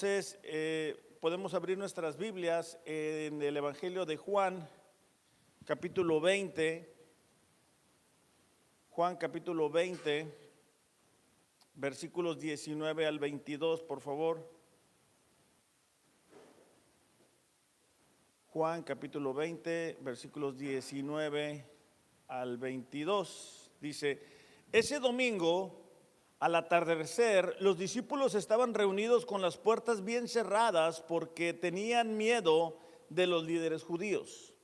Entonces, podemos abrir nuestras Biblias en el Evangelio de Juan, capítulo 20. Juan, capítulo 20, versículos 19 al 22, por favor. Juan, capítulo 20, versículos 19 al 22. Dice: ese domingo, al atardecer, los discípulos estaban reunidos con las puertas bien cerradas porque tenían miedo de los líderes judíos.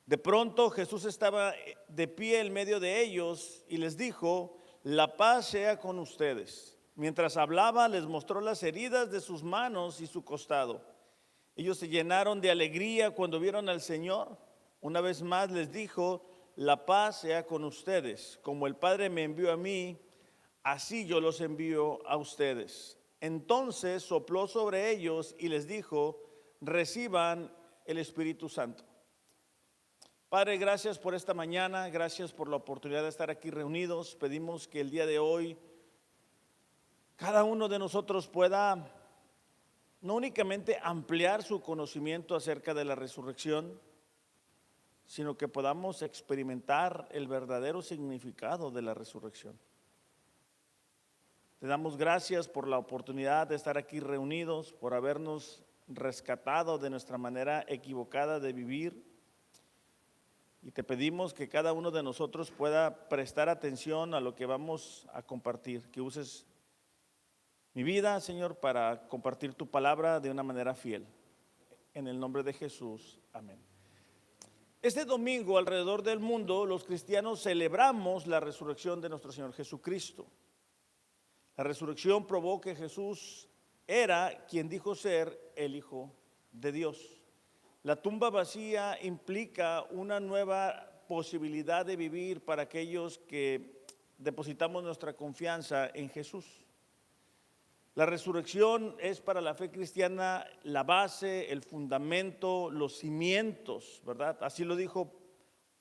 De pronto Jesús estaba de pie en medio de ellos y les dijo: la paz sea con ustedes. Mientras hablaba, les mostró las heridas de sus manos y su costado. Ellos se llenaron de alegría cuando vieron al Señor. Una vez más les dijo: la paz sea con ustedes. Como el Padre me envió a mí, así yo los envío a ustedes. Entonces sopló sobre ellos y les dijo: reciban el Espíritu Santo. Padre, gracias por esta mañana, gracias por la oportunidad de estar aquí reunidos. Pedimos que el día de hoy cada uno de nosotros pueda no únicamente ampliar su conocimiento acerca de la resurrección, sino que podamos experimentar el verdadero significado de la resurrección. Te damos gracias por la oportunidad de estar aquí reunidos, por habernos rescatado de nuestra manera equivocada de vivir. Y te pedimos que cada uno de nosotros pueda prestar atención a lo que vamos a compartir, que uses mi vida, Señor, para compartir tu palabra de una manera fiel. En el nombre de Jesús, amén. Este domingo, alrededor del mundo, los cristianos celebramos la resurrección de nuestro Señor Jesucristo. La resurrección probó que Jesús era quien dijo ser el Hijo de Dios. La tumba vacía implica una nueva posibilidad de vivir para aquellos que depositamos nuestra confianza en Jesús. La resurrección es para la fe cristiana la base, el fundamento, los cimientos, ¿verdad? Así lo dijo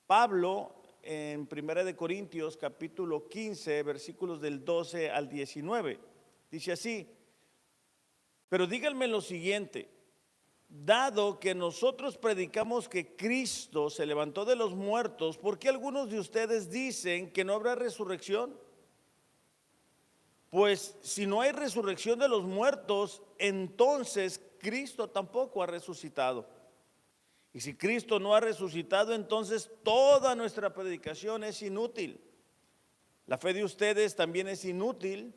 Pablo en 1 Corintios capítulo 15, versículos del 12 al 19. Dice así: pero díganme lo siguiente: dado que nosotros predicamos que Cristo se levantó de los muertos, ¿por qué algunos de ustedes dicen que no habrá resurrección? Pues si no hay resurrección de los muertos, entonces Cristo tampoco ha resucitado. Y si Cristo no ha resucitado, entonces toda nuestra predicación es inútil. La fe de ustedes también es inútil.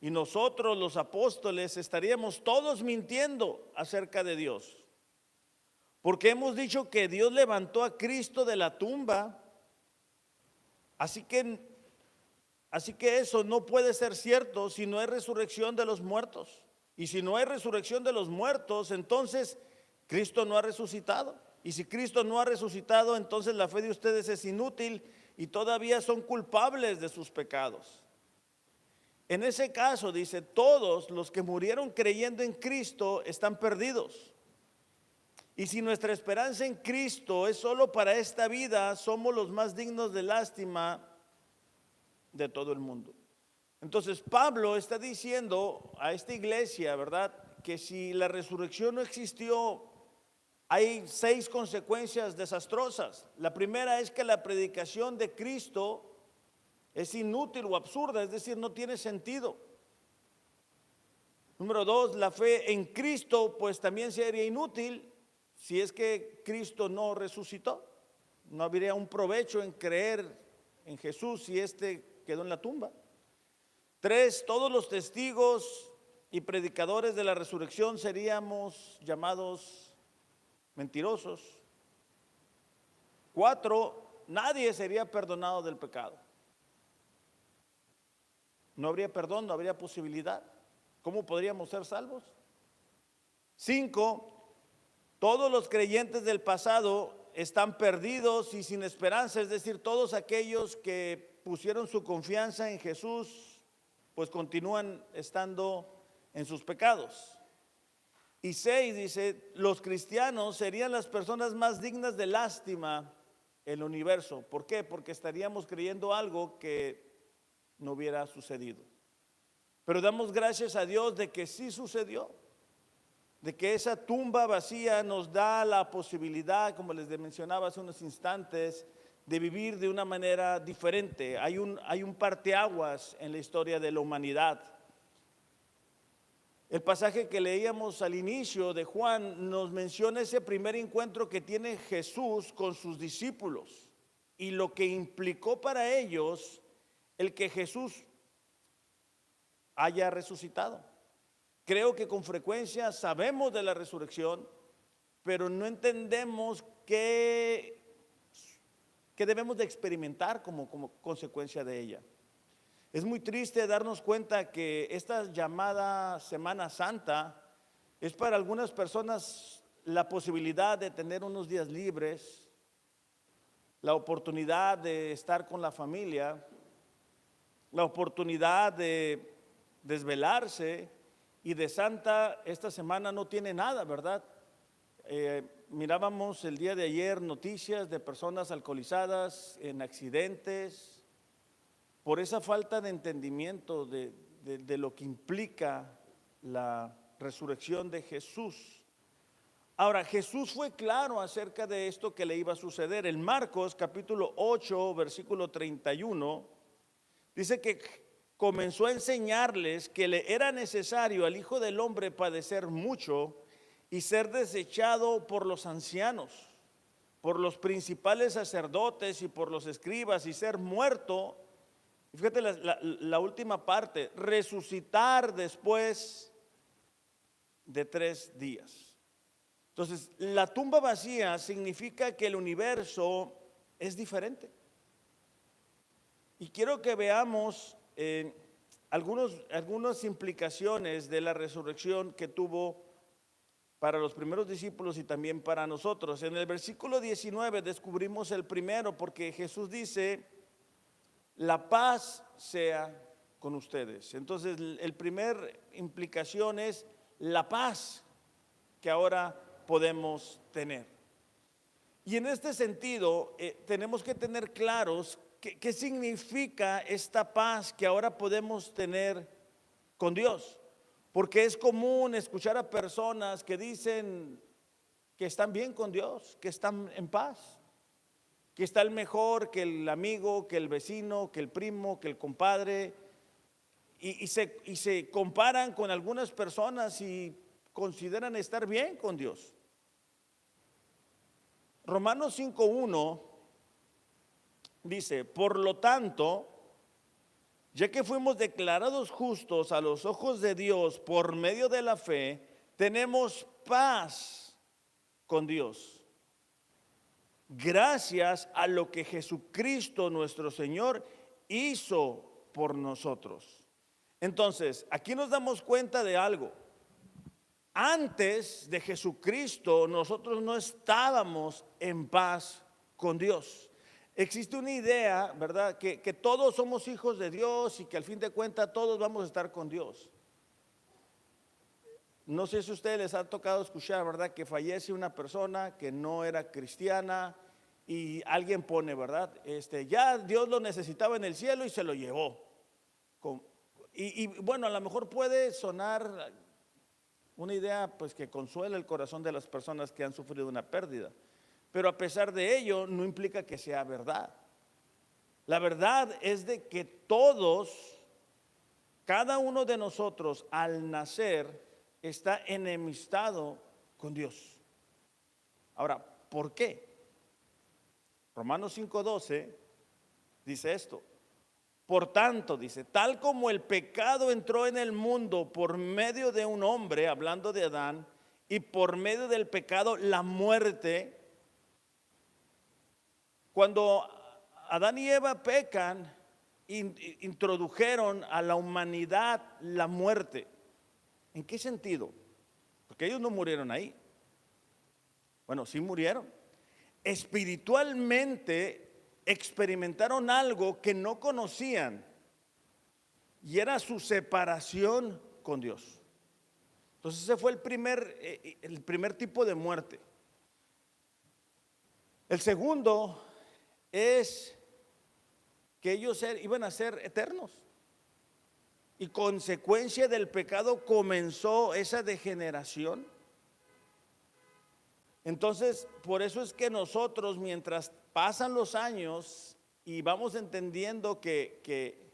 Y nosotros, los apóstoles, estaríamos todos mintiendo acerca de Dios. Porque hemos dicho que Dios levantó a Cristo de la tumba. Así que eso no puede ser cierto si no hay resurrección de los muertos. Y si no hay resurrección de los muertos, entonces Cristo no ha resucitado. Y si Cristo no ha resucitado, entonces la fe de ustedes es inútil y todavía son culpables de sus pecados. En ese caso, dice, todos los que murieron creyendo en Cristo están perdidos. Y si nuestra esperanza en Cristo es solo para esta vida, somos los más dignos de lástima de todo el mundo. Entonces Pablo está diciendo a esta iglesia, ¿verdad?, que si la resurrección no existió, hay 6 consecuencias desastrosas. La primera es que la predicación de Cristo es inútil o absurda, es decir, no tiene sentido. Número 2, la fe en Cristo pues también sería inútil si es que Cristo no resucitó. No habría un provecho en creer en Jesús si éste quedó en la tumba. 3, todos los testigos y predicadores de la resurrección seríamos llamados mentirosos. 4, nadie sería perdonado del pecado. No habría perdón, no habría posibilidad. ¿Cómo podríamos ser salvos? 5, todos los creyentes del pasado están perdidos y sin esperanza, es decir, todos aquellos que pusieron su confianza en Jesús, pues continúan estando en sus pecados. Y 6 dice, los cristianos serían las personas más dignas de lástima en el universo. ¿Por qué? Porque estaríamos creyendo algo que no hubiera sucedido. Pero damos gracias a Dios de que sí sucedió. de que esa tumba vacía nos da la posibilidad, como les mencionaba hace unos instantes, de vivir de una manera diferente. Hay un parteaguas en la historia de la humanidad. El pasaje que leíamos al inicio de Juan nos menciona ese primer encuentro que tiene Jesús con sus discípulos y lo que implicó para ellos el que Jesús haya resucitado. Creo que con frecuencia sabemos de la resurrección, pero no entendemos qué debemos de experimentar como consecuencia de ella. Es muy triste darnos cuenta que esta llamada Semana Santa es para algunas personas la posibilidad de tener unos días libres, la oportunidad de estar con la familia, la oportunidad de desvelarse, y de santa esta semana no tiene nada, ¿verdad? Mirábamos el día de ayer noticias de personas alcoholizadas en accidentes, por esa falta de entendimiento de lo que implica la resurrección de Jesús. Ahora, Jesús fue claro acerca de esto que le iba a suceder. En Marcos capítulo 8, versículo 31, dice que comenzó a enseñarles que le era necesario al Hijo del Hombre padecer mucho y ser desechado por los ancianos, por los principales sacerdotes y por los escribas, y ser muerto. Y fíjate la última parte, resucitar después de 3 días. Entonces, la tumba vacía significa que el universo es diferente. Y quiero que veamos algunas implicaciones de la resurrección que tuvo para los primeros discípulos y también para nosotros. En el versículo 19 descubrimos el primero, porque Jesús dice: la paz sea con ustedes. Entonces, el primer implicación es la paz que ahora podemos tener. Y en este sentido, tenemos que tener claros qué significa esta paz que ahora podemos tener con Dios. Porque es común escuchar a personas que dicen que están bien con Dios, que están en paz, que está el mejor, que el amigo, que el vecino, que el primo, que el compadre, y se comparan con algunas personas y consideran estar bien con Dios. Romanos 5:1 dice: por lo tanto, ya que fuimos declarados justos a los ojos de Dios por medio de la fe, tenemos paz con Dios, gracias a lo que Jesucristo nuestro Señor hizo por nosotros. Entonces, aquí nos damos cuenta de algo. Antes de Jesucristo, nosotros no estábamos en paz con Dios. Existe una idea, ¿verdad?, que todos somos hijos de Dios y que al fin de cuentas todos vamos a estar con Dios. No sé si a ustedes les ha tocado escuchar, ¿verdad?, que fallece una persona que no era cristiana y alguien pone, ¿verdad?, ya Dios lo necesitaba en el cielo y se lo llevó. Y bueno, a lo mejor puede sonar una idea pues que consuela el corazón de las personas que han sufrido una pérdida, pero a pesar de ello no implica que sea verdad. La verdad es de que todos, cada uno de nosotros al nacer está enemistado con Dios. Ahora, ¿por qué? Romanos 5:12 dice esto: por tanto, dice, tal como el pecado entró en el mundo por medio de un hombre, hablando de Adán, y por medio del pecado la muerte. Cuando Adán y Eva pecan, introdujeron a la humanidad la muerte. ¿En qué sentido? Porque ellos no murieron ahí. Bueno, sí murieron. Espiritualmente experimentaron algo que no conocían, y era su separación con Dios. Entonces ese fue el primer tipo de muerte. El segundo es que ellos iban a ser eternos, y consecuencia del pecado comenzó esa degeneración. Entonces, por eso es que nosotros, mientras pasan los años y vamos entendiendo que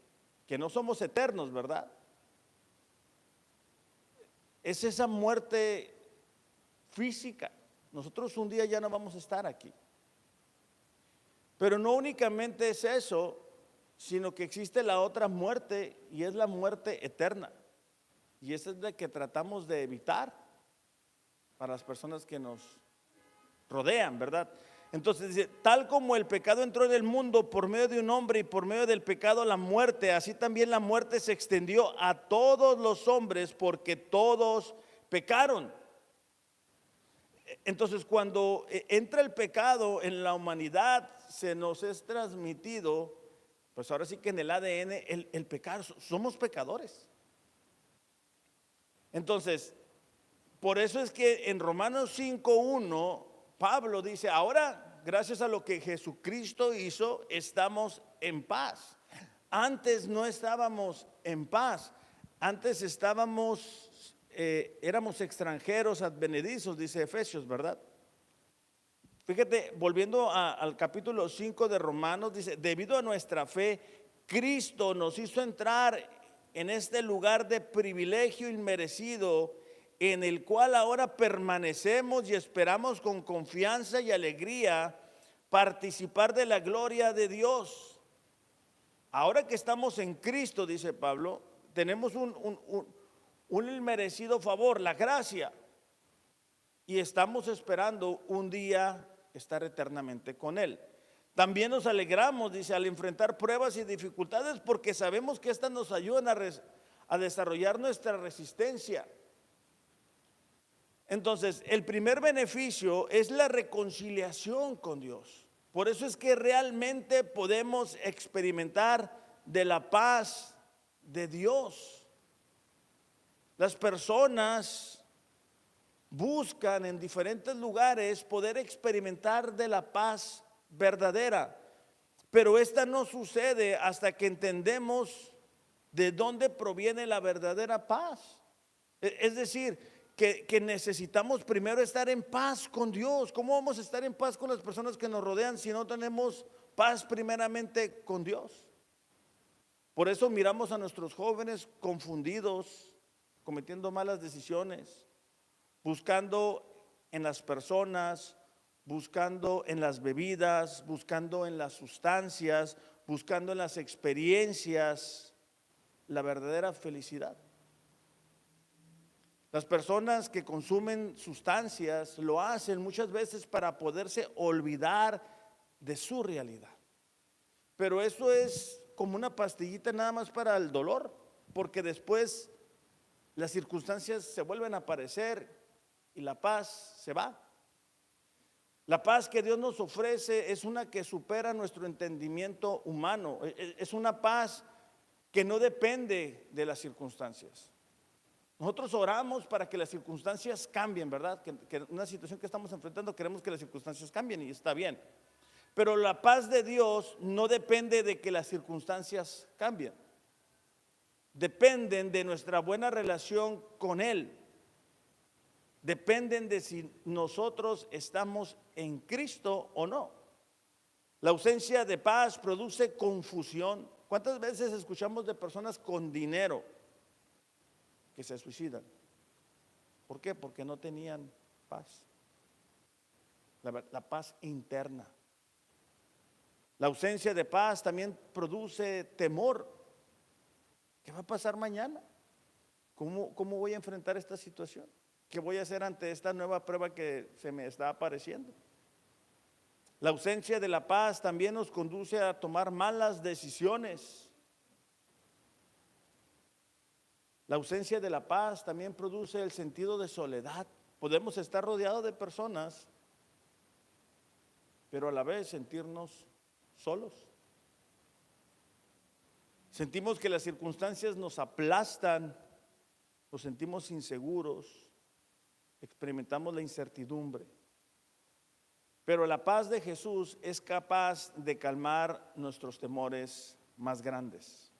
no somos eternos, ¿verdad? Es esa muerte física. Nosotros un día ya no vamos a estar aquí. Pero no únicamente es eso, sino que existe la otra muerte y es la muerte eterna. Y esa es la que tratamos de evitar para las personas que nos rodean, ¿verdad? Entonces dice, tal como el pecado entró en el mundo por medio de un hombre y por medio del pecado la muerte, así también la muerte se extendió a todos los hombres porque todos pecaron. Entonces cuando entra el pecado en la humanidad, se nos es transmitido, pues ahora sí que en el ADN, el pecado, somos pecadores. Entonces, por eso es que en Romanos 5:1, Pablo dice, ahora, gracias a lo que Jesucristo hizo, estamos en paz. Antes no estábamos en paz, antes éramos extranjeros advenedizos, dice Efesios, ¿verdad? Fíjate, volviendo al capítulo 5 de Romanos, dice, debido a nuestra fe, Cristo nos hizo entrar en este lugar de privilegio inmerecido, en el cual ahora permanecemos y esperamos con confianza y alegría participar de la gloria de Dios. Ahora que estamos en Cristo, dice Pablo, tenemos un inmerecido favor, la gracia, y estamos esperando un día estar eternamente con Él. También nos alegramos, dice, al enfrentar pruebas y dificultades, porque sabemos que estas nos ayudan a desarrollar nuestra resistencia. Entonces, el primer beneficio es la reconciliación con Dios. Por eso es que realmente podemos experimentar de la paz de Dios. Las personas buscan en diferentes lugares poder experimentar de la paz verdadera, pero esta no sucede hasta que entendemos de dónde proviene la verdadera paz. Es decir, que necesitamos primero estar en paz con Dios. ¿Cómo vamos a estar en paz con las personas que nos rodean si no tenemos paz primeramente con Dios? Por eso miramos a nuestros jóvenes confundidos, cometiendo malas decisiones, buscando en las personas, buscando en las bebidas, buscando en las sustancias, buscando en las experiencias la verdadera felicidad. Las personas que consumen sustancias lo hacen muchas veces para poderse olvidar de su realidad. Pero eso es como una pastillita nada más para el dolor, porque después las circunstancias se vuelven a aparecer y la paz se va. La paz que Dios nos ofrece es una que supera nuestro entendimiento humano. Es una paz que no depende de las circunstancias. Nosotros oramos para que las circunstancias cambien, ¿verdad? Que una situación que estamos enfrentando queremos que las circunstancias cambien y está bien. Pero la paz de Dios no depende de que las circunstancias cambien. Dependen de nuestra buena relación con Él. Dependen de si nosotros estamos en Cristo o no. La ausencia de paz produce confusión. ¿Cuántas veces escuchamos de personas con dinero que se suicidan? ¿Por qué? Porque no tenían paz. La paz interna. La ausencia de paz también produce temor. ¿Qué va a pasar mañana? ¿Cómo voy a enfrentar esta situación? ¿Qué voy a hacer ante esta nueva prueba que se me está apareciendo? La ausencia de la paz también nos conduce a tomar malas decisiones. La ausencia de la paz también produce el sentido de soledad. Podemos estar rodeados de personas, pero a la vez sentirnos solos. Sentimos que las circunstancias nos aplastan, nos sentimos inseguros, experimentamos la incertidumbre. Pero la paz de Jesús es capaz de calmar nuestros temores más grandes.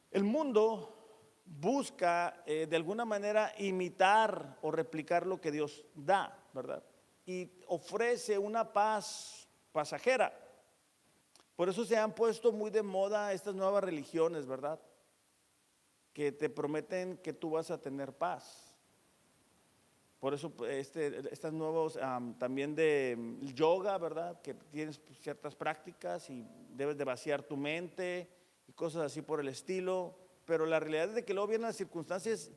El mundo busca de alguna manera imitar o replicar lo que Dios da, ¿verdad? Y ofrece una paz pasajera. Por eso se han puesto muy de moda estas nuevas religiones, ¿verdad? Que te prometen que tú vas a tener paz. Por eso estas nuevos también de yoga, ¿verdad? Que tienes ciertas prácticas y debes de vaciar tu mente y cosas así por el estilo. Pero la realidad es de que luego vienen las circunstancias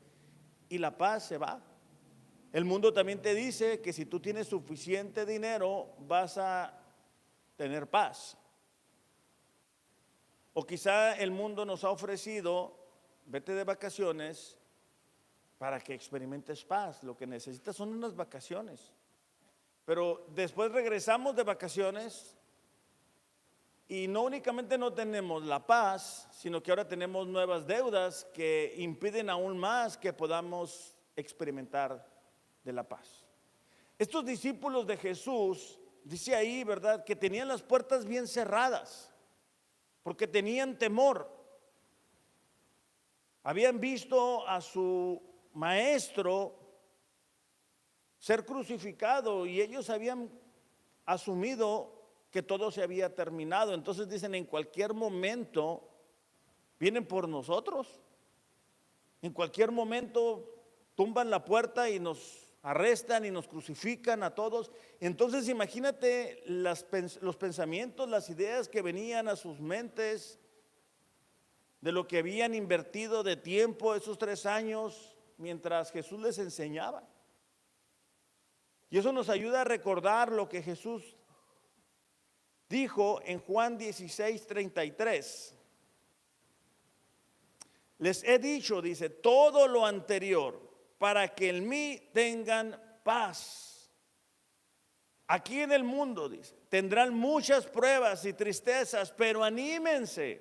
y la paz se va. El mundo también te dice que si tú tienes suficiente dinero vas a tener paz. O quizá el mundo nos ha ofrecido, vete de vacaciones para que experimentes paz. Lo que necesitas son unas vacaciones. Pero después regresamos de vacaciones y no únicamente no tenemos la paz, sino que ahora tenemos nuevas deudas que impiden aún más que podamos experimentar de la paz. Estos discípulos de Jesús, dice ahí, ¿verdad?, que tenían las puertas bien cerradas, porque tenían temor. Habían visto a su maestro ser crucificado y ellos habían asumido que todo se había terminado. Entonces dicen, en cualquier momento vienen por nosotros. En cualquier momento tumban la puerta y nos arrestan y nos crucifican a todos. Entonces imagínate los pensamientos, las ideas que venían a sus mentes de lo que habían invertido de tiempo esos 3 años mientras Jesús les enseñaba. Y eso nos ayuda a recordar lo que Jesús dijo en Juan 16:33. Les he dicho, dice, todo lo anterior para que en mí tengan paz. Aquí en el mundo, dice, tendrán muchas pruebas y tristezas, pero anímense,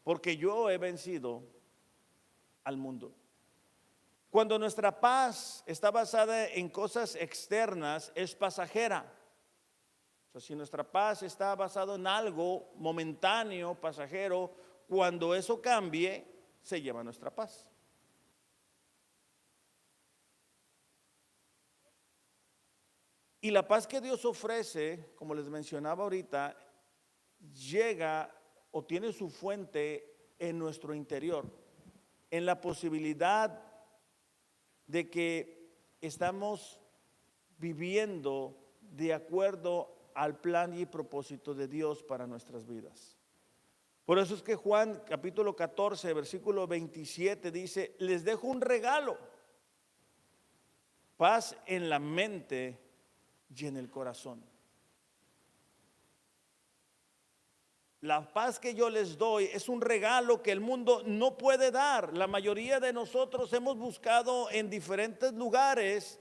porque yo he vencido al mundo. Cuando nuestra paz está basada en cosas externas, es pasajera. O sea, si nuestra paz está basada en algo momentáneo, pasajero, cuando eso cambie, se lleva nuestra paz. Y la paz que Dios ofrece, como les mencionaba ahorita, llega o tiene su fuente en nuestro interior, en la posibilidad de que estamos viviendo de acuerdo al plan y propósito de Dios para nuestras vidas. Por eso es que Juan capítulo 14, versículo 27 dice, les dejo un regalo, paz en la mente y en el corazón. La paz que yo les doy es un regalo que el mundo no puede dar. La mayoría de nosotros hemos buscado en diferentes lugares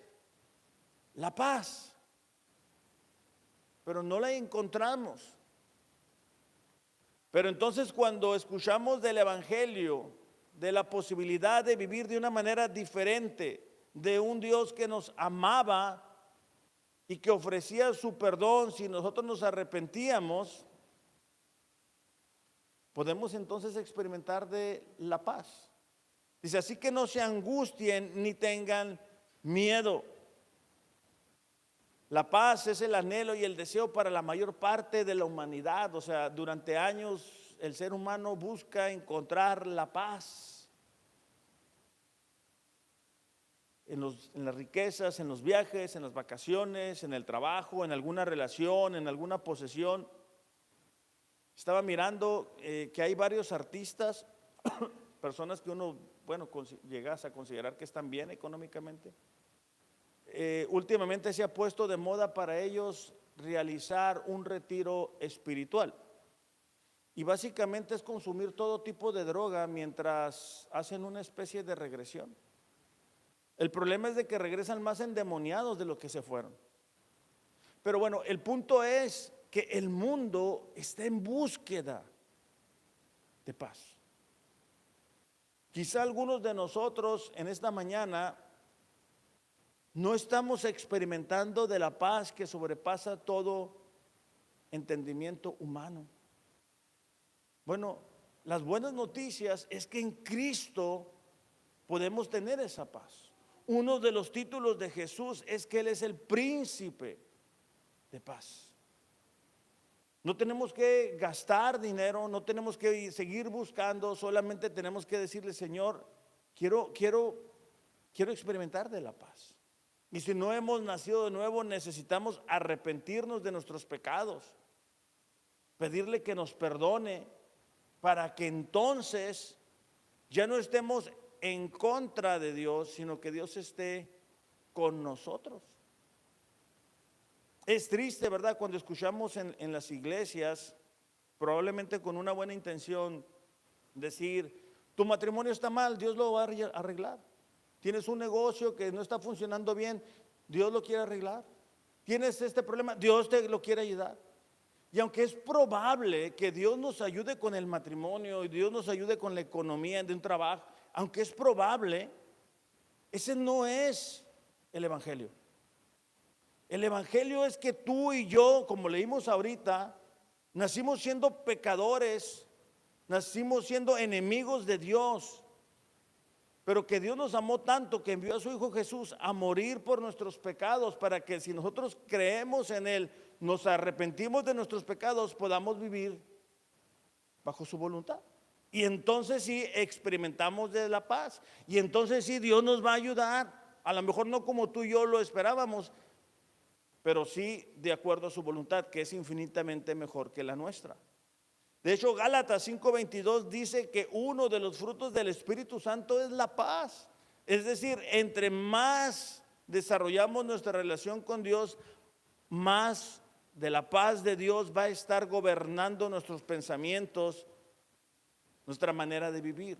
la paz, pero no la encontramos. Pero entonces cuando escuchamos del Evangelio, de la posibilidad de vivir de una manera diferente, de un Dios que nos amaba y que ofrecía su perdón si nosotros nos arrepentíamos, podemos entonces experimentar de la paz. Dice, así que no se angustien ni tengan miedo. La paz es el anhelo y el deseo para la mayor parte de la humanidad. O sea, durante años el ser humano busca encontrar la paz en las riquezas, en los viajes, en las vacaciones, en el trabajo, en alguna relación, en alguna posesión. Estaba mirando que hay varios artistas, personas que uno, bueno, llegas a considerar que están bien económicamente. Últimamente se ha puesto de moda para ellos realizar un retiro espiritual. Y básicamente es consumir todo tipo de droga mientras hacen una especie de regresión. El problema es de que regresan más endemoniados de lo que se fueron. Pero bueno, el punto es que el mundo está en búsqueda de paz. Quizá algunos de nosotros en esta mañana no estamos experimentando de la paz que sobrepasa todo entendimiento humano. Bueno, las buenas noticias es que en Cristo podemos tener esa paz. Uno de los títulos de Jesús es que Él es el príncipe de paz. No tenemos que gastar dinero, no tenemos que seguir buscando, solamente tenemos que decirle: Señor, quiero experimentar de la paz. Y si no hemos nacido de nuevo, necesitamos arrepentirnos de nuestros pecados, pedirle que nos perdone, para que entonces ya no estemos en contra de Dios, sino que Dios esté con nosotros. Es triste, ¿verdad?, cuando escuchamos en las iglesias, probablemente con una buena intención, decir: tu matrimonio está mal, Dios lo va a arreglar. Tienes un negocio que no está funcionando bien, Dios lo quiere arreglar. Tienes este problema, Dios te lo quiere ayudar. Y aunque es probable que Dios nos ayude con el matrimonio y Dios nos ayude con la economía de un trabajo, aunque es probable, ese no es el evangelio. El evangelio es que tú y yo, como leímos ahorita, nacimos siendo pecadores, nacimos siendo enemigos de Dios, pero que Dios nos amó tanto que envió a su Hijo Jesús a morir por nuestros pecados, para que si nosotros creemos en Él, nos arrepentimos de nuestros pecados, podamos vivir bajo su voluntad. Y entonces sí experimentamos de la paz, y entonces sí Dios nos va a ayudar, a lo mejor no como tú y yo lo esperábamos, pero sí de acuerdo a su voluntad, que es infinitamente mejor que la nuestra. De hecho, Gálatas 5:22 dice que uno de los frutos del Espíritu Santo es la paz. Es decir, entre más desarrollamos nuestra relación con Dios, más de la paz de Dios va a estar gobernando nuestros pensamientos, nuestra manera de vivir.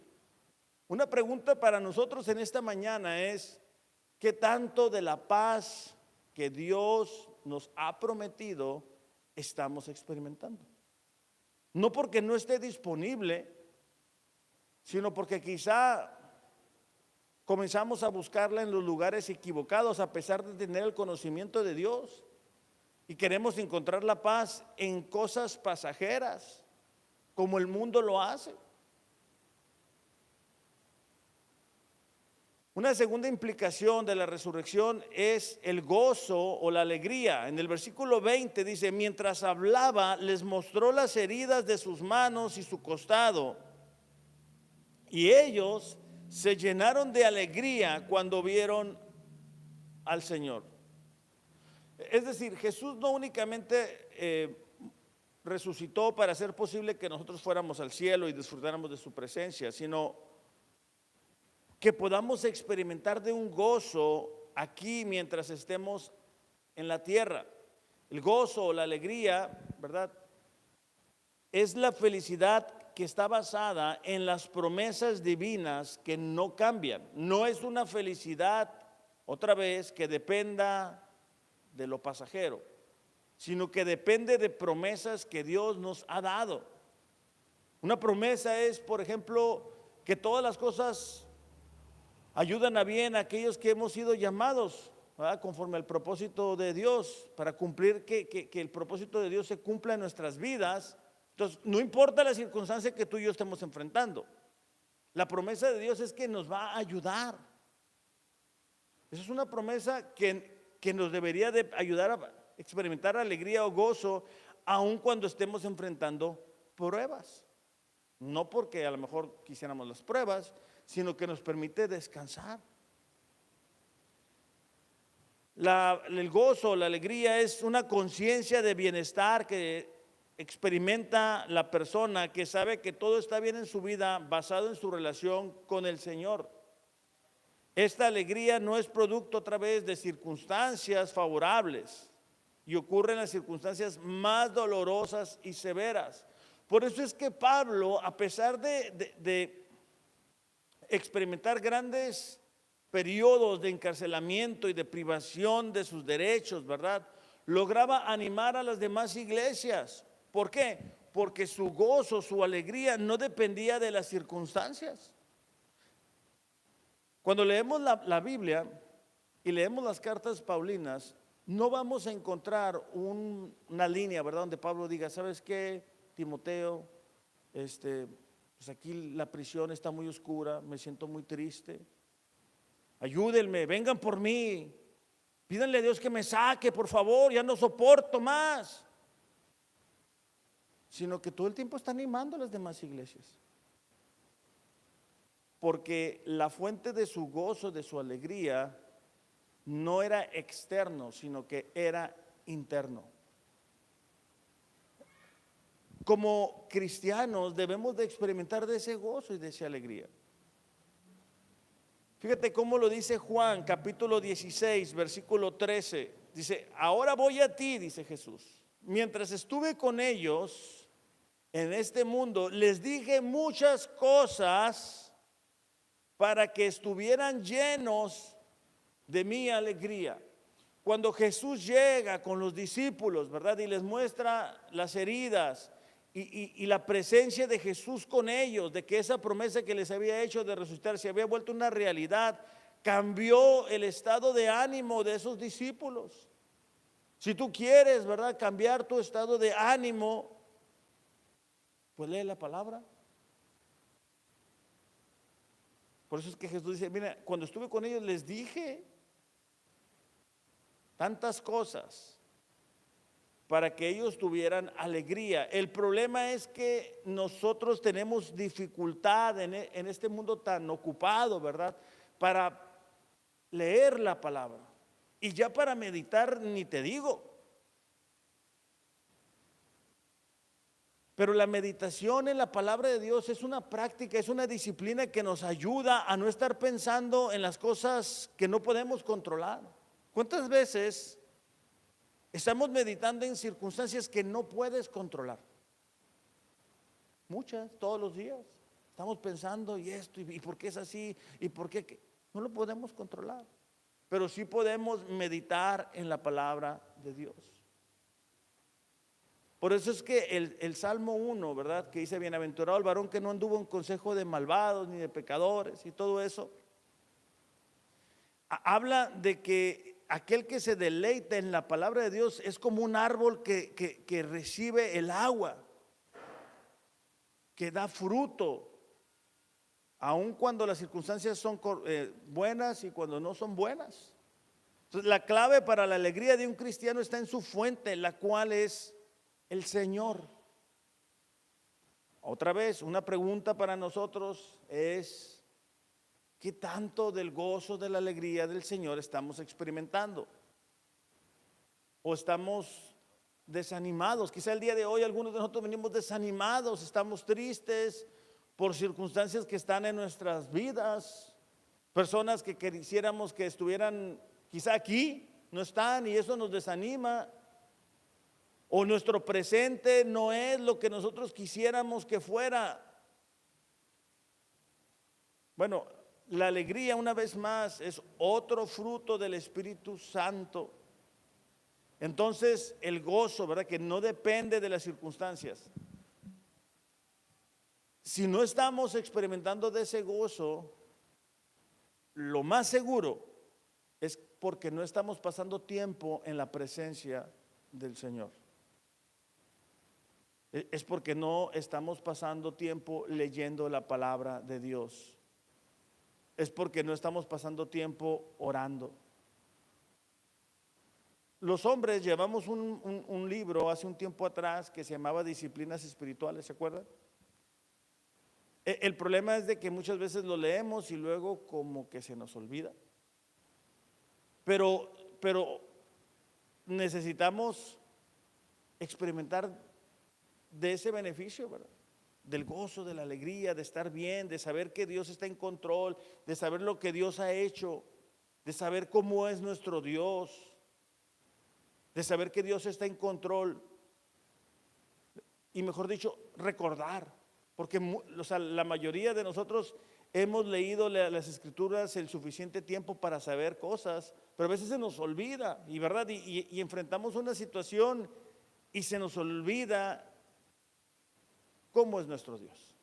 Una pregunta para nosotros en esta mañana es: ¿qué tanto de la paz que Dios nos ha prometido estamos experimentando? No porque no esté disponible, sino porque quizá comenzamos a buscarla en los lugares equivocados, a pesar de tener el conocimiento de Dios, y queremos encontrar la paz en cosas pasajeras, como el mundo lo hace. Una segunda implicación de la resurrección es el gozo o la alegría. En el versículo 20 dice: mientras hablaba, les mostró las heridas de sus manos y su costado, y ellos se llenaron de alegría cuando vieron al Señor. Es decir, Jesús no únicamente resucitó para hacer posible que nosotros fuéramos al cielo y disfrutáramos de su presencia, sino que podamos experimentar de un gozo aquí mientras estemos en la tierra. El gozo o la alegría, ¿verdad?, es la felicidad que está basada en las promesas divinas que no cambian. No es una felicidad, otra vez, que dependa de lo pasajero, sino que depende de promesas que Dios nos ha dado. Una promesa es, por ejemplo, que todas las cosas ayudan a bien a aquellos que hemos sido llamados, ¿verdad?, conforme al propósito de Dios, para cumplir que el propósito de Dios se cumpla en nuestras vidas. Entonces, no importa la circunstancia que tú y yo estemos enfrentando, la promesa de Dios es que nos va a ayudar. Esa es una promesa que nos debería de ayudar a experimentar alegría o gozo, aun cuando estemos enfrentando pruebas. No porque a lo mejor quisiéramos las pruebas, sino que nos permite descansar. El gozo, la alegría es una conciencia de bienestar que experimenta la persona que sabe que todo está bien en su vida basado en su relación con el Señor. Esta alegría no es producto otra vez de circunstancias favorables, y ocurre en las circunstancias más dolorosas y severas. Por eso es que Pablo, a pesar de experimentar grandes periodos de encarcelamiento y de privación de sus derechos, ¿verdad?, lograba animar a las demás iglesias. ¿Por qué? Porque su gozo, su alegría no dependía de las circunstancias. Cuando leemos la Biblia y leemos las cartas paulinas, no vamos a encontrar una línea, ¿verdad?, donde Pablo diga: ¿sabes qué, Timoteo? pues aquí la prisión está muy oscura, me siento muy triste. Ayúdenme, vengan por mí. Pídanle a Dios que me saque, por favor, ya no soporto más. Sino que todo el tiempo está animando a las demás iglesias. Porque la fuente de su gozo, de su alegría, no era externo, sino que era interno. Como cristianos debemos de experimentar de ese gozo y de esa alegría. Fíjate cómo lo dice Juan, capítulo 16, versículo 13. Dice, ahora voy a ti, dice Jesús. Mientras estuve con ellos en este mundo, les dije muchas cosas para que estuvieran llenos de mi alegría. Cuando Jesús llega con los discípulos, ¿verdad? Y les muestra las heridas y la presencia de Jesús con ellos, de que esa promesa que les había hecho de resucitar se había vuelto una realidad, cambió el estado de ánimo de esos discípulos. Si tú quieres, ¿verdad?, cambiar tu estado de ánimo, pues lee la palabra. Por eso es que Jesús dice, mira, cuando estuve con ellos les dije tantas cosas para que ellos tuvieran alegría. El problema es que nosotros tenemos dificultad en este mundo tan ocupado, ¿verdad?, para leer la palabra. Y ya para meditar ni te digo. Pero la meditación en la palabra de Dios es una práctica, es una disciplina que nos ayuda a no estar pensando en las cosas que no podemos controlar. ¿Cuántas veces estamos meditando en circunstancias que no puedes controlar? Muchas, todos los días. Estamos pensando y esto, y por qué es así, y por qué. No lo podemos controlar. Pero sí podemos meditar en la palabra de Dios. Por eso es que el Salmo 1, ¿verdad?, que dice, bienaventurado el varón que no anduvo en consejo de malvados ni de pecadores y todo eso, habla de que aquel que se deleita en la palabra de Dios es como un árbol que recibe el agua, que da fruto, aun cuando las circunstancias son buenas y cuando no son buenas. Entonces, la clave para la alegría de un cristiano está en su fuente, la cual es el Señor. Otra vez, una pregunta para nosotros es, ¿qué tanto del gozo, de la alegría del Señor estamos experimentando? ¿O estamos desanimados? Quizá el día de hoy algunos de nosotros venimos desanimados, estamos tristes por circunstancias que están en nuestras vidas, personas que quisiéramos que estuvieran quizá aquí, no están, y eso nos desanima. O nuestro presente no es lo que nosotros quisiéramos que fuera. Bueno, la alegría, una vez más, es otro fruto del Espíritu Santo. Entonces, el gozo, ¿verdad?, que no depende de las circunstancias. Si no estamos experimentando de ese gozo, lo más seguro es porque no estamos pasando tiempo en la presencia del Señor. Es porque no estamos pasando tiempo leyendo la palabra de Dios. Es porque no estamos pasando tiempo orando. Los hombres llevamos un libro hace un tiempo atrás que se llamaba Disciplinas Espirituales, ¿se acuerdan? El problema es de que muchas veces lo leemos y luego como que se nos olvida. Pero necesitamos experimentar de ese beneficio, ¿verdad?, del gozo, de la alegría, de estar bien, de saber que Dios está en control, de saber lo que Dios ha hecho, de saber cómo es nuestro Dios, de saber que Dios está en control. Y mejor dicho, recordar, porque la mayoría de nosotros hemos leído las Escrituras el suficiente tiempo para saber cosas, pero a veces se nos olvida, y verdad, y enfrentamos una situación y se nos olvida cómo es nuestro Dios.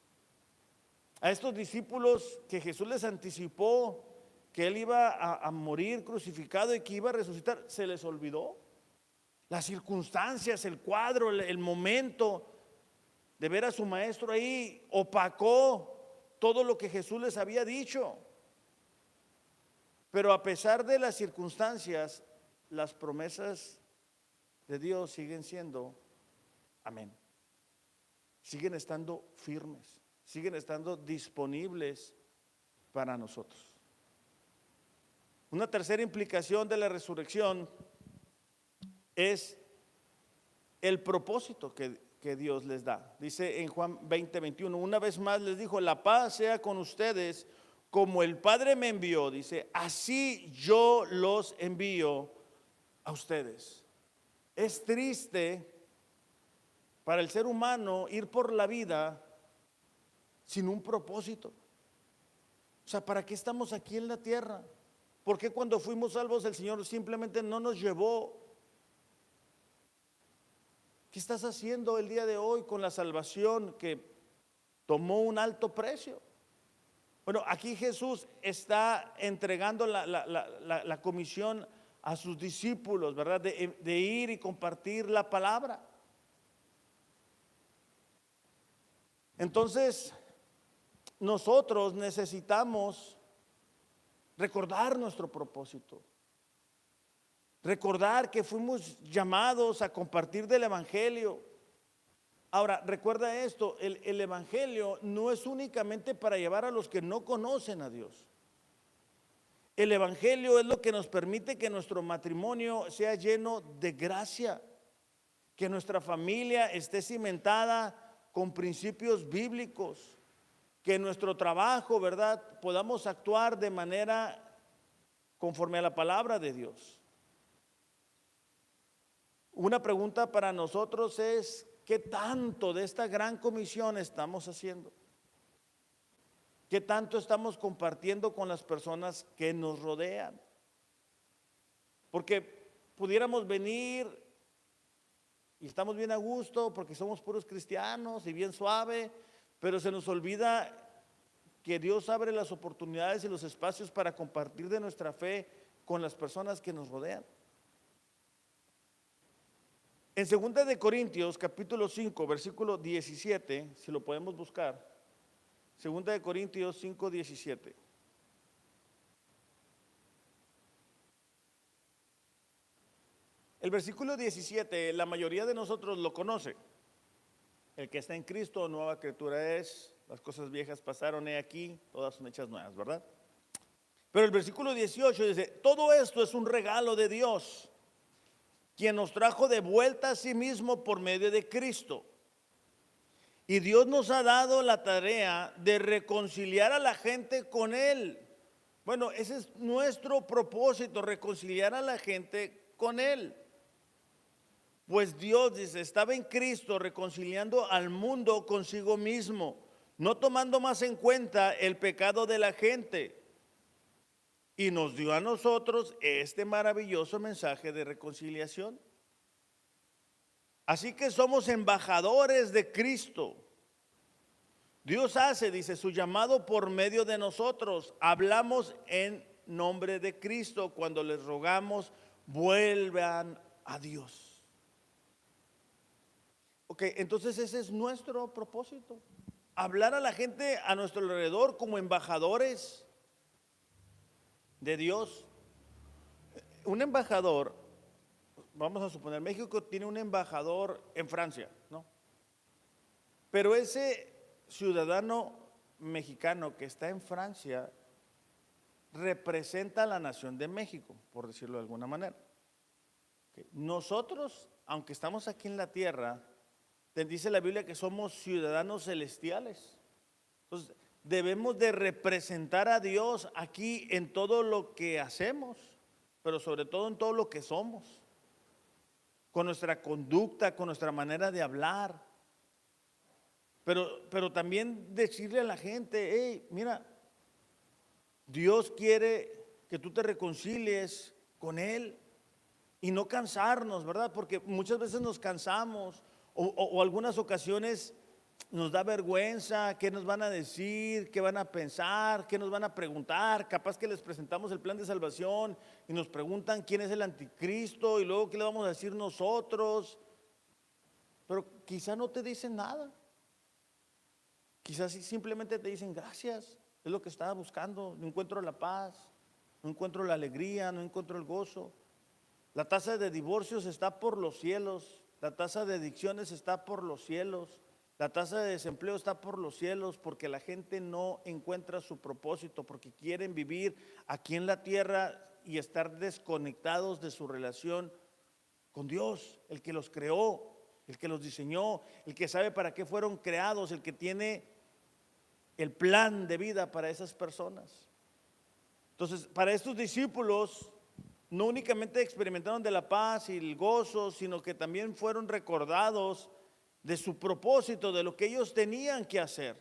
A estos discípulos que Jesús les anticipó que Él iba a morir crucificado y que iba a resucitar, se les olvidó. Las circunstancias, el cuadro, el momento, de ver a su maestro ahí, opacó todo lo que Jesús les había dicho. Pero a pesar de las circunstancias, las promesas de Dios siguen siendo amén. Siguen estando firmes, siguen estando disponibles para nosotros. Una tercera implicación de la resurrección es el propósito que Dios les da. Dice en Juan 20:21, una vez más les dijo: la paz sea con ustedes, como el Padre me envió, dice, así yo los envío a ustedes. Es triste para el ser humano ir por la vida sin un propósito. O sea, ¿para qué estamos aquí en la tierra? ¿Por qué cuando fuimos salvos el Señor simplemente no nos llevó? ¿Qué estás haciendo el día de hoy con la salvación que tomó un alto precio? Bueno, aquí Jesús está entregando la comisión a sus discípulos, ¿verdad? De ir y compartir la palabra. Entonces, nosotros necesitamos recordar nuestro propósito. Recordar que fuimos llamados a compartir del Evangelio. Ahora, recuerda esto, el Evangelio no es únicamente para llevar a los que no conocen a Dios. El Evangelio es lo que nos permite que nuestro matrimonio sea lleno de gracia, que nuestra familia esté cimentada con principios bíblicos, que en nuestro trabajo, ¿verdad?, podamos actuar de manera conforme a la palabra de Dios. Una pregunta para nosotros es: ¿qué tanto de esta gran comisión estamos haciendo? ¿Qué tanto estamos compartiendo con las personas que nos rodean? Porque pudiéramos venir y estamos bien a gusto porque somos puros cristianos y bien suave, pero se nos olvida que Dios abre las oportunidades y los espacios para compartir de nuestra fe con las personas que nos rodean. En 2 de Corintios capítulo 5 versículo 17, si lo podemos buscar, 2 de Corintios 5, 17. El versículo 17, la mayoría de nosotros lo conoce. El que está en Cristo, nueva criatura es, las cosas viejas pasaron, he aquí, todas son hechas nuevas, ¿verdad? Pero el versículo 18 dice: todo esto es un regalo de Dios, quien nos trajo de vuelta a sí mismo por medio de Cristo. Y Dios nos ha dado la tarea de reconciliar a la gente con Él. Bueno, ese es nuestro propósito, reconciliar a la gente con Él. Pues Dios, dice, estaba en Cristo reconciliando al mundo consigo mismo, no tomando más en cuenta el pecado de la gente. Y nos dio a nosotros este maravilloso mensaje de reconciliación. Así que somos embajadores de Cristo. Dios hace, dice, su llamado por medio de nosotros. Hablamos en nombre de Cristo cuando les rogamos: vuelvan a Dios. Ok, entonces ese es nuestro propósito. Hablar a la gente a nuestro alrededor como embajadores de Dios. Un embajador, vamos a suponer, México tiene un embajador en Francia, ¿no? Pero ese ciudadano mexicano que está en Francia representa a la nación de México, por decirlo de alguna manera. Nosotros, aunque estamos aquí en la tierra, dice la Biblia que somos ciudadanos celestiales. Entonces, debemos de representar a Dios aquí en todo lo que hacemos, pero sobre todo en todo lo que somos, con nuestra conducta, con nuestra manera de hablar. Pero también decirle a la gente: hey, mira, Dios quiere que tú te reconcilies con Él y no cansarnos, ¿verdad? Porque muchas veces nos cansamos o algunas ocasiones nos da vergüenza. ¿Qué nos van a decir? ¿Qué van a pensar? ¿Qué nos van a preguntar? Capaz que les presentamos el plan de salvación y nos preguntan quién es el anticristo y luego qué le vamos a decir nosotros. Pero quizá no te dicen nada. Quizás simplemente te dicen gracias, es lo que estaba buscando, no encuentro la paz, no encuentro la alegría, no encuentro el gozo. La tasa de divorcios está por los cielos, la tasa de adicciones está por los cielos, la tasa de desempleo está por los cielos, porque la gente no encuentra su propósito, porque quieren vivir aquí en la tierra y estar desconectados de su relación con Dios, el que los creó, el que los diseñó, el que sabe para qué fueron creados, el que tiene el plan de vida para esas personas. Entonces, para estos discípulos, no únicamente experimentaron de la paz y el gozo, sino que también fueron recordados de su propósito, de lo que ellos tenían que hacer.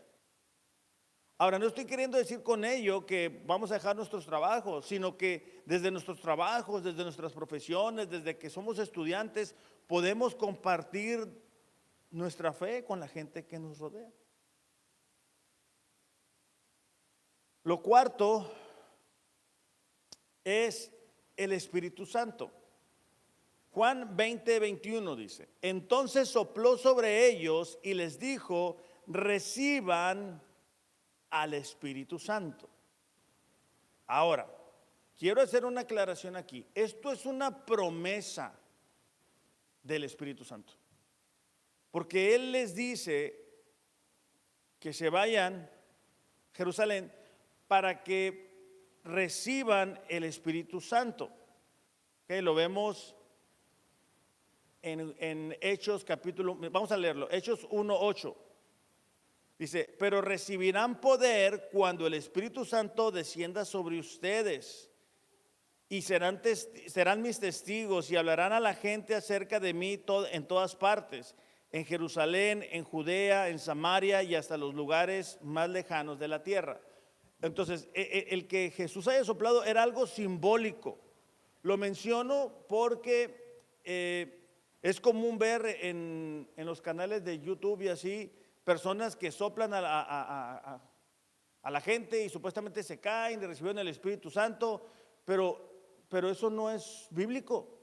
Ahora, no estoy queriendo decir con ello que vamos a dejar nuestros trabajos, sino que desde nuestros trabajos, desde nuestras profesiones, desde que somos estudiantes, podemos compartir nuestra fe con la gente que nos rodea. Lo cuarto es el Espíritu Santo. Juan 20:21 dice: entonces sopló sobre ellos y les dijo: reciban al Espíritu Santo. Ahora, quiero hacer una aclaración aquí. Esto es una promesa del Espíritu Santo, porque Él les dice que se vayan a Jerusalén para que reciban el Espíritu Santo. Lo vemos en Hechos capítulo, vamos a leerlo, Hechos 1:8. Dice: pero recibirán poder cuando el Espíritu Santo descienda sobre ustedes, y serán mis testigos, y hablarán a la gente acerca de mí en todas partes, en Jerusalén, en Judea, en Samaria y hasta los lugares más lejanos de la tierra. Entonces, el que Jesús haya soplado era algo simbólico. Lo menciono porque es común ver en los canales de YouTube y así, personas que soplan a la gente y supuestamente se caen y reciben el Espíritu Santo, pero eso no es bíblico.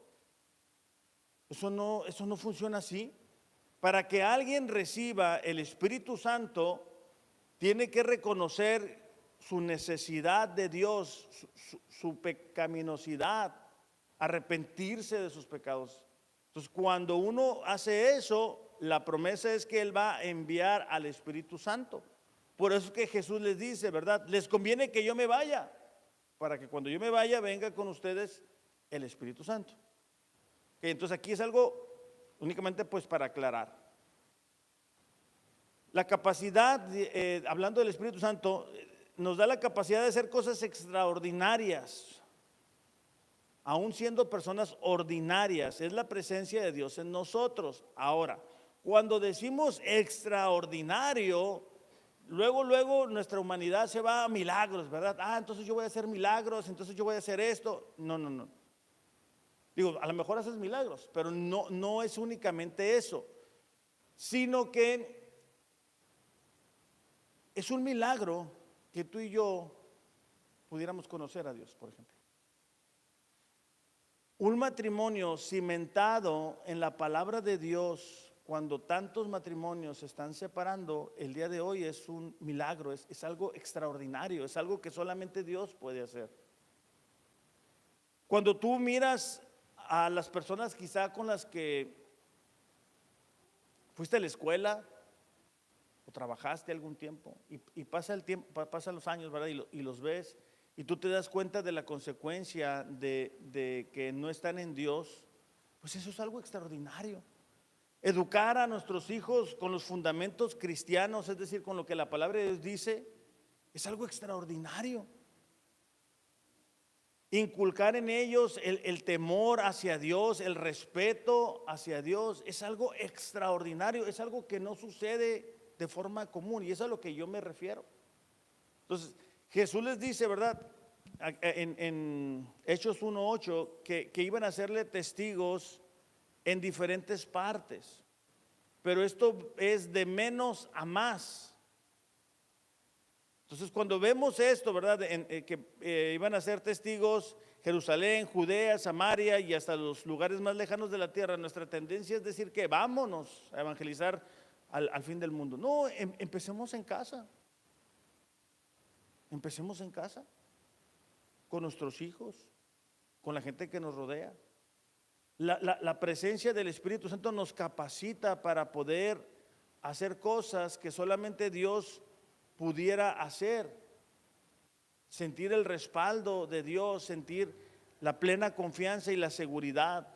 Eso no funciona así. Para que alguien reciba el Espíritu Santo, tiene que reconocer su necesidad de Dios, su pecaminosidad, arrepentirse de sus pecados. Entonces, cuando uno hace eso, la promesa es que Él va a enviar al Espíritu Santo. Por eso es que Jesús les dice, ¿verdad? Les conviene que yo me vaya, para que cuando yo me vaya venga con ustedes el Espíritu Santo. Entonces aquí es algo únicamente pues para aclarar. La capacidad, hablando del Espíritu Santo, nos da la capacidad de hacer cosas extraordinarias, aún siendo personas ordinarias. Es la presencia de Dios en nosotros. Ahora, cuando decimos extraordinario, luego nuestra humanidad se va a milagros, ¿verdad? Entonces yo voy a hacer milagros, entonces yo voy a hacer esto. No. Digo, a lo mejor haces milagros, pero no es únicamente eso, sino que es un milagro que tú y yo pudiéramos conocer a Dios, por ejemplo. Un matrimonio cimentado en la palabra de Dios, cuando tantos matrimonios se están separando, el día de hoy es un milagro, es algo extraordinario, es algo que solamente Dios puede hacer. Cuando tú miras a las personas quizá con las que fuiste a la escuela o trabajaste algún tiempo y pasa el tiempo, pasan los años, ¿verdad? Y los ves y tú te das cuenta de la consecuencia de que no están en Dios, pues eso es algo extraordinario. Educar a nuestros hijos con los fundamentos cristianos, es decir, con lo que la palabra de Dios dice, es algo extraordinario. Inculcar en ellos el temor hacia Dios, el respeto hacia Dios, es algo extraordinario, es algo que no sucede de forma común, y es a lo que yo me refiero. Entonces, Jesús les dice, ¿verdad? En Hechos 1:8, que iban a serle testigos en diferentes partes, pero esto es de menos a más. Entonces, cuando vemos esto, ¿verdad? Que iban a ser testigos Jerusalén, Judea, Samaria y hasta los lugares más lejanos de la tierra, nuestra tendencia es decir que vámonos a evangelizar al fin del mundo. No, empecemos en casa. Empecemos en casa, con nuestros hijos, con la gente que nos rodea. La presencia del Espíritu Santo nos capacita para poder hacer cosas que solamente Dios pudiera hacer. Sentir el respaldo de Dios, sentir la plena confianza y la seguridad.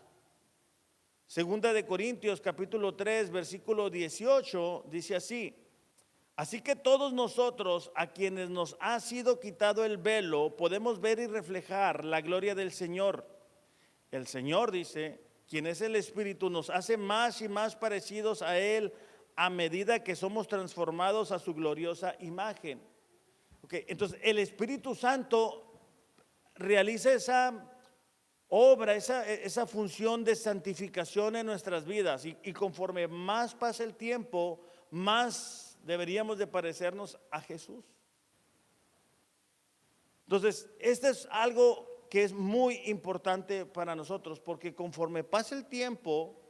Segunda de Corintios capítulo 3 versículo 18 dice así: así que todos nosotros, a quienes nos ha sido quitado el velo, podemos ver y reflejar la gloria del Señor. El Señor, dice, quien es el Espíritu, nos hace más y más parecidos a Él a medida que somos transformados a su gloriosa imagen. Okay, entonces el Espíritu Santo realiza esa obra, esa función de santificación en nuestras vidas, y conforme más pasa el tiempo, más deberíamos de parecernos a Jesús. Entonces, esto es algo que es muy importante para nosotros, porque conforme pasa el tiempo,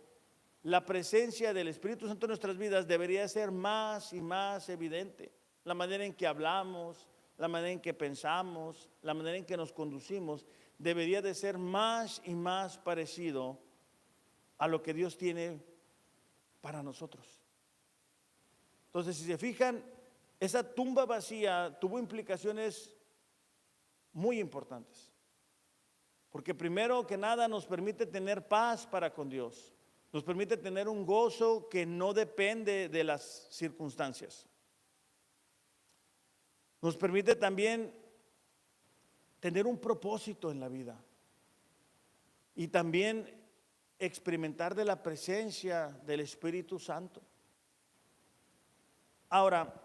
la presencia del Espíritu Santo en nuestras vidas debería ser más y más evidente. La manera en que hablamos, la manera en que pensamos, la manera en que nos conducimos, debería de ser más y más parecido a lo que Dios tiene para nosotros. Entonces, si se fijan, esa tumba vacía tuvo implicaciones muy importantes. Porque primero que nada nos permite tener paz para con Dios. Nos permite tener un gozo que no depende de las circunstancias. Nos permite también tener un propósito en la vida. Y también experimentar de la presencia del Espíritu Santo. Ahora,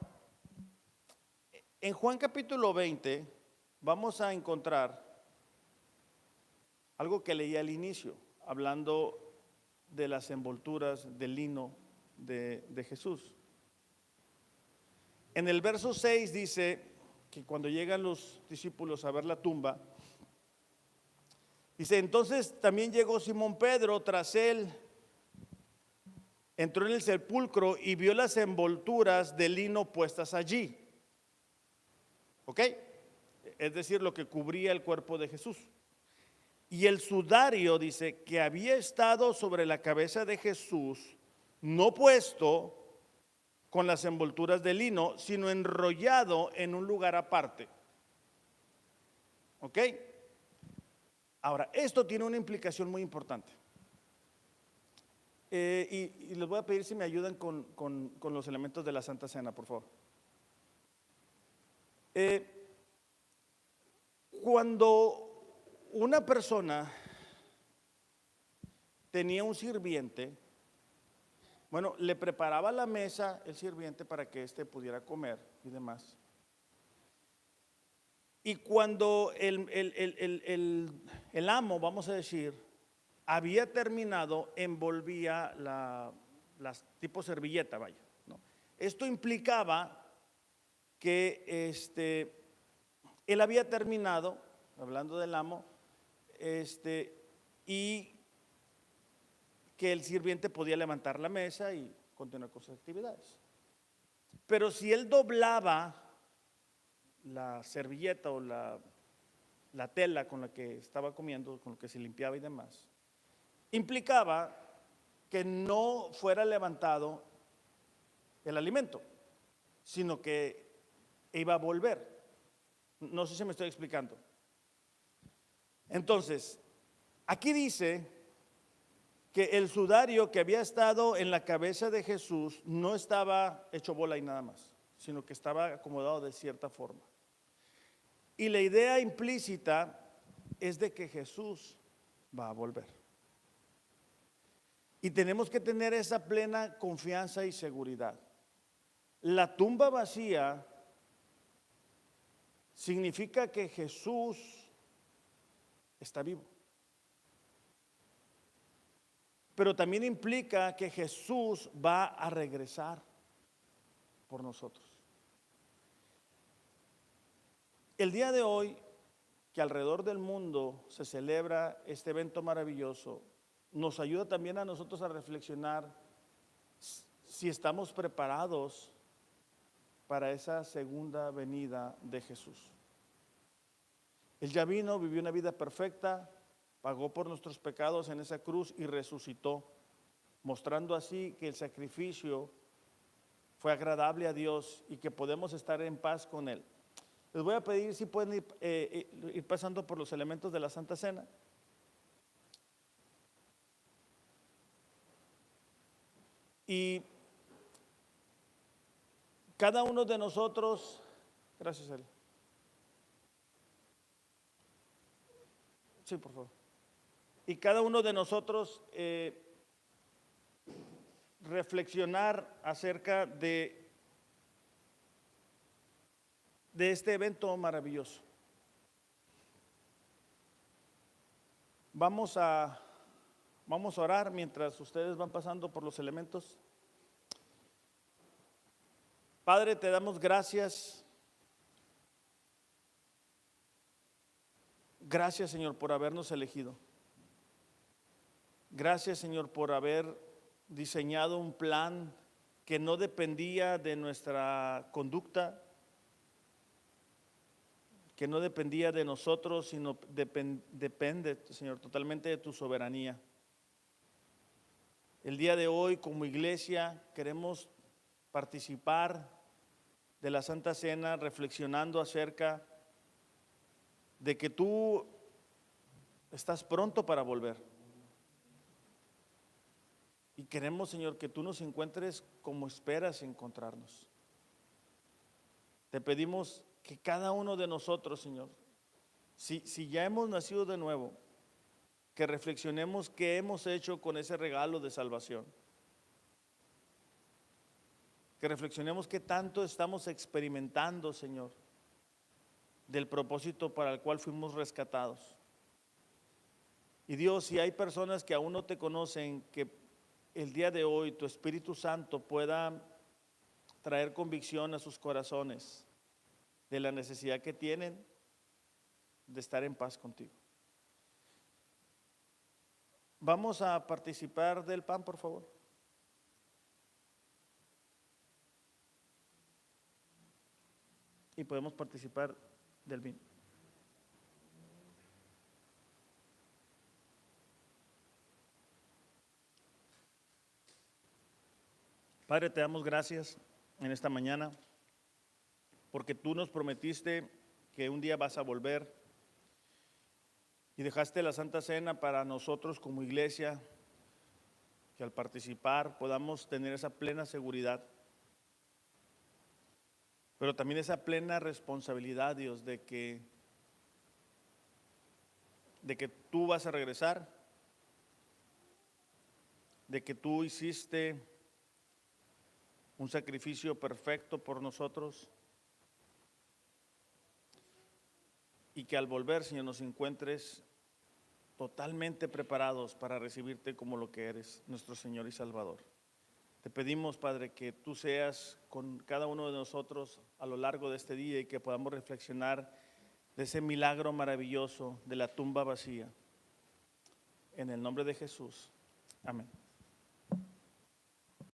en Juan capítulo 20 vamos a encontrar algo que leí al inicio, hablando de las envolturas de lino de Jesús. En el verso 6 dice que cuando llegan los discípulos a ver la tumba, dice, entonces también llegó Simón Pedro tras él, entró en el sepulcro y vio las envolturas de lino puestas allí. ¿Ok? Es decir, lo que cubría el cuerpo de Jesús. Y el sudario, dice, que había estado sobre la cabeza de Jesús, no puesto con las envolturas de lino, sino enrollado en un lugar aparte. ¿Ok? Ahora, esto tiene una implicación muy importante. Y les voy a pedir si me ayudan con los elementos de la Santa Cena, por favor. Cuando una persona tenía un sirviente, bueno, le preparaba la mesa el sirviente para que éste pudiera comer y demás. Y cuando el amo, vamos a decir, había terminado, envolvía las tipo servilleta, vaya, ¿no? Esto implicaba que él había terminado, hablando del amo, y que el sirviente podía levantar la mesa y continuar con sus actividades. Pero si él doblaba la servilleta o la tela con la que estaba comiendo, con la que se limpiaba y demás, implicaba que no fuera levantado el alimento, sino que iba a volver. No sé si me estoy explicando. Entonces, aquí dice que el sudario que había estado en la cabeza de Jesús no estaba hecho bola y nada más, sino que estaba acomodado de cierta forma. Y la idea implícita es de que Jesús va a volver. Y tenemos que tener esa plena confianza y seguridad. La tumba vacía significa que Jesús está vivo. Pero también implica que Jesús va a regresar por nosotros. El día de hoy, que alrededor del mundo se celebra este evento maravilloso, nos ayuda también a nosotros a reflexionar si estamos preparados para esa segunda venida de Jesús. Él ya vino, vivió una vida perfecta, pagó por nuestros pecados en esa cruz y resucitó, mostrando así que el sacrificio fue agradable a Dios y que podemos estar en paz con Él. Les voy a pedir si pueden ir pasando por los elementos de la Santa Cena. Y cada uno de nosotros, gracias Eli. Sí, por favor. Y cada uno de nosotros reflexionar acerca de este evento maravilloso. Vamos a orar mientras ustedes van pasando por los elementos. Padre, te damos gracias. Gracias, Señor, por habernos elegido. Gracias, Señor, por haber diseñado un plan que no dependía de nuestra conducta, que no dependía de nosotros, sino depende, Señor, totalmente de tu soberanía. El día de hoy, como iglesia, queremos participar de la Santa Cena reflexionando acerca de que tú estás pronto para volver. Y queremos, Señor, que tú nos encuentres como esperas encontrarnos. Te pedimos que cada uno de nosotros, Señor, si ya hemos nacido de nuevo, que reflexionemos qué hemos hecho con ese regalo de salvación. Que reflexionemos qué tanto estamos experimentando, Señor, del propósito para el cual fuimos rescatados. Y Dios, si hay personas que aún no te conocen, que el día de hoy tu Espíritu Santo pueda traer convicción a sus corazones de la necesidad que tienen de estar en paz contigo. Vamos a participar del pan, por favor. Y podemos participar del vino. Padre, te damos gracias en esta mañana porque tú nos prometiste que un día vas a volver y dejaste la Santa Cena para nosotros como iglesia, que al participar podamos tener esa plena seguridad, pero también esa plena responsabilidad, Dios, de que tú vas a regresar, de que tú hiciste un sacrificio perfecto por nosotros y que al volver, Señor, nos encuentres totalmente preparados para recibirte como lo que eres, nuestro Señor y Salvador. Te pedimos, Padre, que tú seas con cada uno de nosotros a lo largo de este día y que podamos reflexionar de ese milagro maravilloso de la tumba vacía. En el nombre de Jesús. Amén.